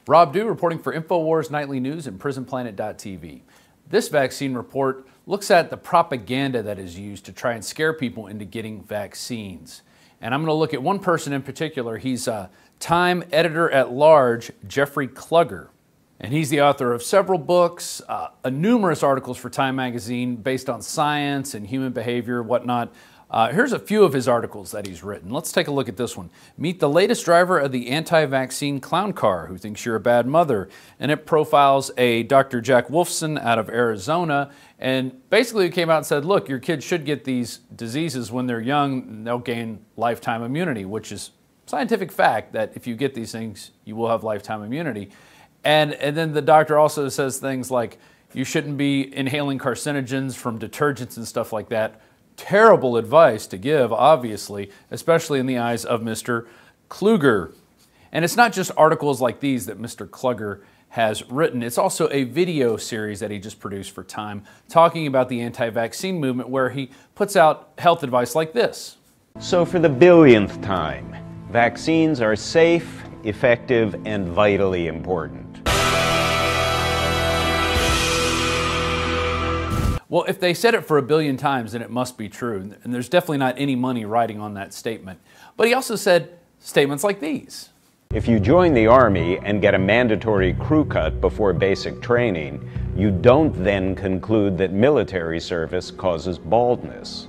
Rob Dew reporting for InfoWars Nightly News and PrisonPlanet.tv. This vaccine report looks at the propaganda that is used to try and scare people into getting vaccines. And I'm going to look at one person in particular. He's Time editor-at-large, Jeffrey Klugger. And he's the author of several books, numerous articles for Time magazine based on science and human behavior, whatnot. Here's a few of his articles that he's written. Let's take a look at this one. Meet the latest driver of the anti-vaccine clown car who thinks you're a bad mother. And it profiles a Dr. Jack Wolfson out of Arizona. And basically it came out and said, look, your kids should get these diseases when they're young, and they'll gain lifetime immunity, which is scientific fact that if you get these things, you will have lifetime immunity. And then the doctor also says things like, you shouldn't be inhaling carcinogens from detergents and stuff like that. Terrible advice to give, obviously, especially in the eyes of Mr. Klugger. And it's not just articles like these that Mr. Klugger has written. It's also a video series that he just produced for Time talking about the anti-vaccine movement, where he puts out health advice like this. So for the billionth time, vaccines are safe, effective, and vitally important. Well, if they said it for 1 billion times, then it must be true. And there's definitely not any money riding on that statement. But he also said statements like these. If you join the Army and get a mandatory crew cut before basic training, you don't then conclude that military service causes baldness.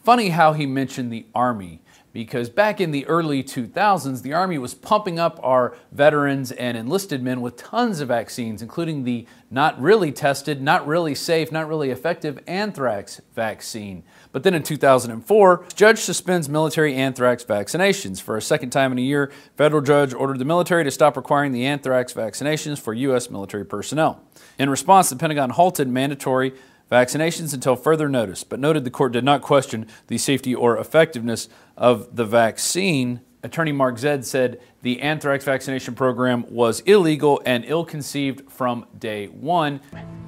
Funny how he mentioned the Army, because back in the early 2000s, the Army was pumping up our veterans and enlisted men with tons of vaccines, including the not really tested, not really safe, not really effective anthrax vaccine. But then in 2004, judge suspends military anthrax vaccinations. For a second time in a year, federal judge ordered the military to stop requiring the anthrax vaccinations for U.S. military personnel. In response, the Pentagon halted mandatory vaccinations until further notice, but noted the court did not question the safety or effectiveness of the vaccine. Attorney Mark Zed said the anthrax vaccination program was illegal and ill-conceived from day one.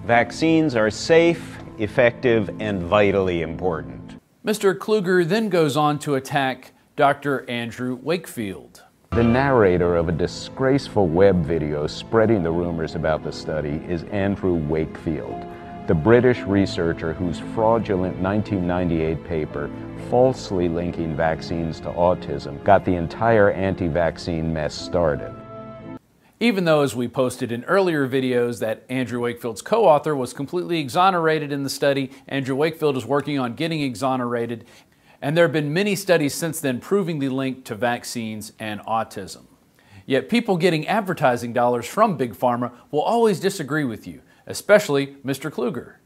Vaccines are safe, effective, and vitally important. Mr. Klugger then goes on to attack Dr. Andrew Wakefield. The narrator of a disgraceful web video spreading the rumors about the study is Andrew Wakefield, the British researcher whose fraudulent 1998 paper, falsely linking vaccines to autism, got the entire anti-vaccine mess started. Even though, as we posted in earlier videos, that Andrew Wakefield's co-author was completely exonerated in the study, Andrew Wakefield is working on getting exonerated, and there have been many studies since then proving the link to vaccines and autism. Yet people getting advertising dollars from Big Pharma will always disagree with you, especially Mr. Klugger.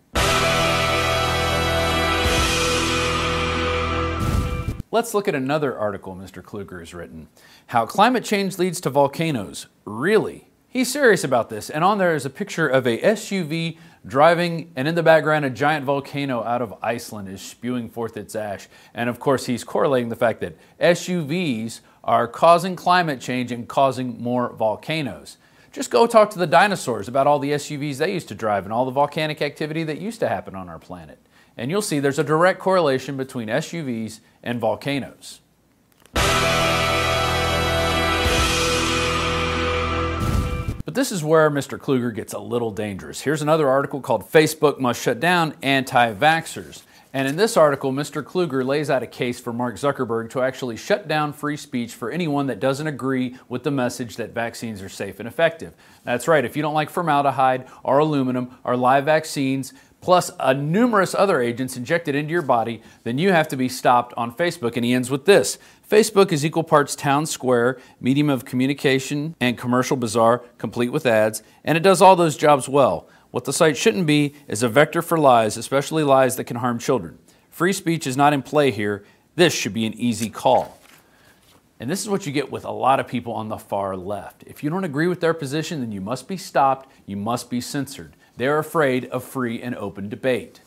Let's look at another article Mr. Klugger has written. How climate change leads to volcanoes. Really? He's serious about this, and on there is a picture of a SUV driving, and in the background a giant volcano out of Iceland is spewing forth its ash. And of course he's correlating the fact that SUVs are causing climate change and causing more volcanoes. Just go talk to the dinosaurs about all the SUVs they used to drive and all the volcanic activity that used to happen on our planet. And you'll see there's a direct correlation between SUVs and volcanoes. But this is where Mr. Klugger gets a little dangerous. Here's another article called Facebook Must Shut Down Anti-Vaxxers. And in this article, Mr. Klugger lays out a case for Mark Zuckerberg to actually shut down free speech for anyone that doesn't agree with the message that vaccines are safe and effective. That's right, if you don't like formaldehyde or aluminum or live vaccines, plus numerous other agents injected into your body, then you have to be stopped on Facebook. And he ends with this. Facebook is equal parts town square, medium of communication, and commercial bazaar, complete with ads, and it does all those jobs well. What the site shouldn't be is a vector for lies, especially lies that can harm children. Free speech is not in play here. This should be an easy call. And this is what you get with a lot of people on the far left. If you don't agree with their position, then you must be stopped, you must be censored. They're afraid of free and open debate.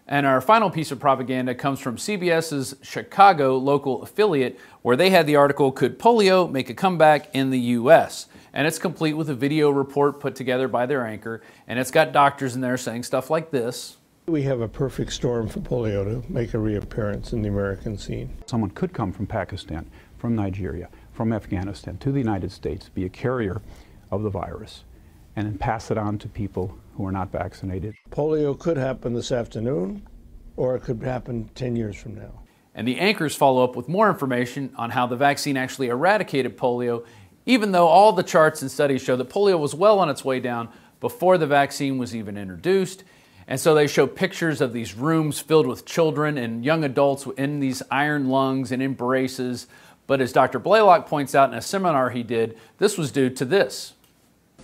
And our final piece of propaganda comes from CBS's Chicago local affiliate, where they had the article, Could Polio Make a Comeback in the U.S.? And it's complete with a video report put together by their anchor, and it's got doctors in there saying stuff like this. We have a perfect storm for polio to make a reappearance in the American scene. Someone could come from Pakistan, from Nigeria, from Afghanistan to the United States, be a carrier of the virus, and then pass it on to people who are not vaccinated. Polio could happen this afternoon, or it could happen 10 years from now. And the anchors follow up with more information on how the vaccine actually eradicated polio, even though all the charts and studies show that polio was well on its way down before the vaccine was even introduced. And so they show pictures of these rooms filled with children and young adults in these iron lungs and in braces. But as Dr. Blaylock points out in a seminar he did, this was due to this.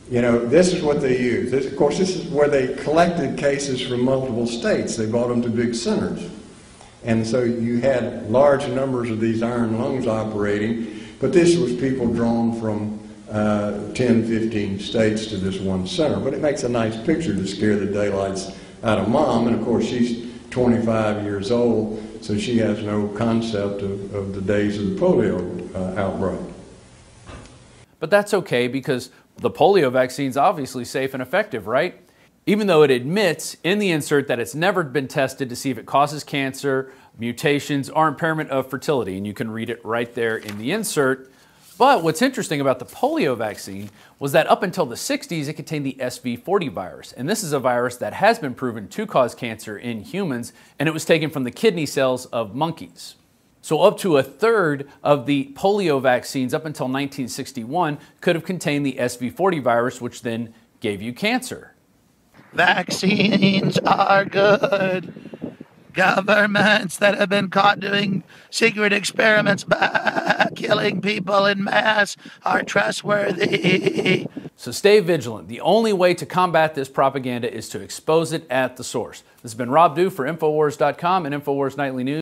You know, this is what they use. Of course, this is where they collected cases from multiple states. They brought them to big centers. And so you had large numbers of these iron lungs operating, but this was people drawn from 10, 15 states to this one center. But it makes a nice picture to scare the daylights out of Mom, and of course she's 25 years old, so she has no concept of the days of the polio outbreak. But that's okay, because the polio vaccine's obviously safe and effective, right? Even though it admits in the insert that it's never been tested to see if it causes cancer, mutations, or impairment of fertility, and you can read it right there in the insert. But what's interesting about the polio vaccine was that up until the 60s, it contained the SV40 virus. And this is a virus that has been proven to cause cancer in humans, and it was taken from the kidney cells of monkeys. So up to a third of the polio vaccines up until 1961 could have contained the SV40 virus, which then gave you cancer. Vaccines are good. Governments that have been caught doing secret experiments by killing people in mass are trustworthy. So stay vigilant. The only way to combat this propaganda is to expose it at the source. This has been Rob Dew for Infowars.com and Infowars Nightly News.